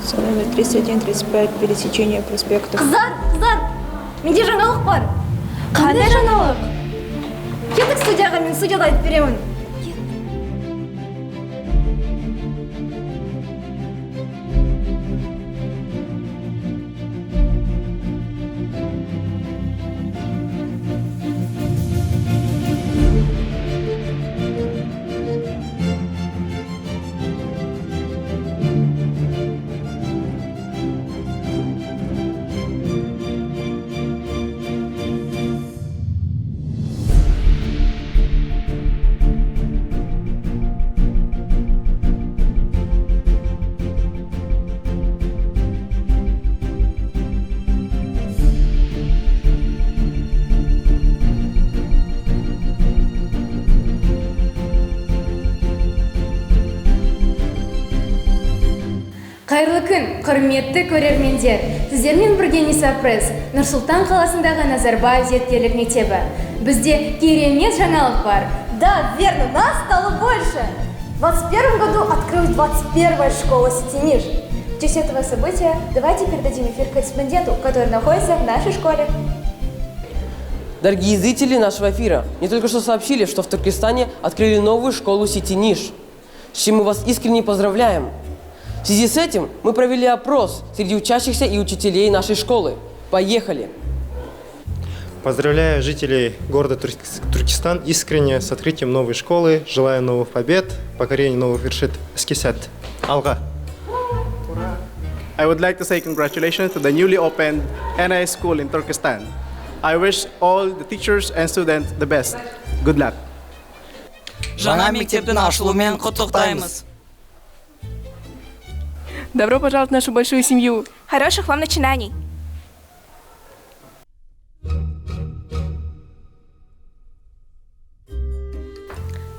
Со номер 31-35 пересечение проспектов. Қыздар, менде жаңалық бар. Қандай жаңалық? Кеттік студияға, мен студияда айтып беремін. Қайырлы күн, құрметті көрермендер. Сіздермен бірге Ниса Пресс, Нұр-Сұлтан қаласындағы Назарбаев зияткерлік мектебі. Бізде керемет жаңалық бар. Да, верно, нас стало больше. В 2021 году открылась 21-я школа Ситиниш. В честь этого события давайте передадим эфир корреспонденту, который находится в нашей школе. Дорогие зрители нашего эфира, мне только что сообщили, что в Туркестане открыли новую школу Ситиниш, с чем мы вас искренне поздравляем. В связи с этим мы провели опрос среди учащихся и учителей нашей школы. Поехали! Поздравляю жителей города Туркестан искренне с открытием новой школы. Желаю новых побед, покорения новых вершин. Скисет. Алга. I would like to say congratulations to the newly opened NIS school in Turkestan. I wish all the teachers and students the best. Good luck. Жаңа мектептің ашылуымен құттықтаймыз. Добро пожаловать в нашу большую семью. Хороших вам начинаний.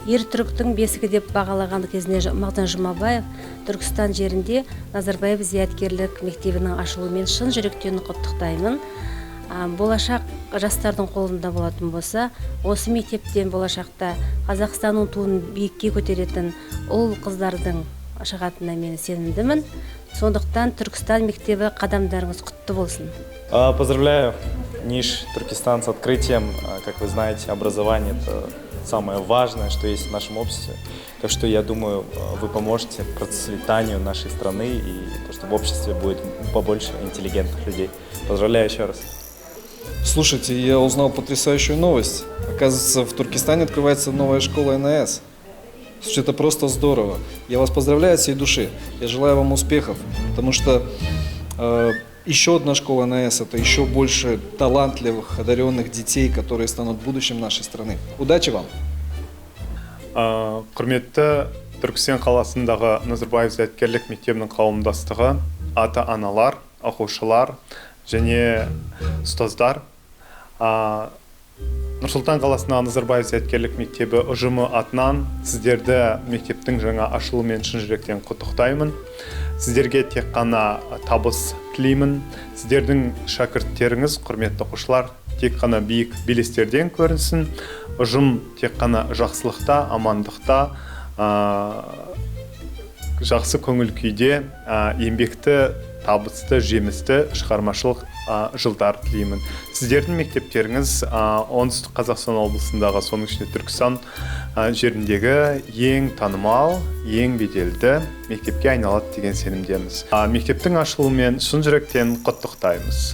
Ер түріктің бесігі деп бағалаған кезінде Мағжан Жұмабаев Түркістан жерінде Назарбаев зияткерлік мектебінің ашылуымен шын жүректен құттықтаймын. Болашақ жастардың қолында болатын болса, осы мектептен болашақта Қазақстанның туын биікке көтеретін ұл қыздардың шығатынына мен сенімдімін. Сондықтан Түркістан мектебі қадамдарыңыз құтты болсын. Поздравляю НИШ Туркестан с открытием. Как вы знаете, образование – это самое важное, что есть в нашем обществе. Так что я думаю, вы поможете процветанию нашей страны и то, что в обществе будет побольше интеллигентных людей. Поздравляю еще раз. Слушайте, я узнал потрясающую новость. Оказывается, в Туркестане открывается новая школа НС. Это просто здорово. Я вас поздравляю от всей души. Я желаю вам успехов, потому что еще одна школа НС – это еще больше талантливых, одаренных детей, которые станут будущим нашей страны. Удачи вам! Құрметті Түркістан қаласындағы Назарбаев зияткерлік мектебінің қауымдастығы, ата-аналар, оқушылар және ұстаздар. Нұр-Сұлтан қаласындағы Назарбаев зияткерлік мектебі ұжымы атынан сіздерді мектептің жаңа ашылуымен шын жүректен құттықтаймын. Сіздерге тек қана табыс тілеймін. Сіздердің шәкірттеріңіз, құрметті оқушылар, тек қана биік белестерден көрінсін. Ұжым тек қана жақсылықта, амандықта, жақсы көңіл күйде, еңбекті, табысты, жемісті, шығармашылық жылдар тілеймін. Сіздердің мектептеріңіз оңтүстік Қазақстан облысындағы, соның ішінде Түркістан жеріндегі ең танымал, ең беделді мектепке айналады деген сенімдеміз. Мектептің ашылуымен шын жүректен құттықтаймыз.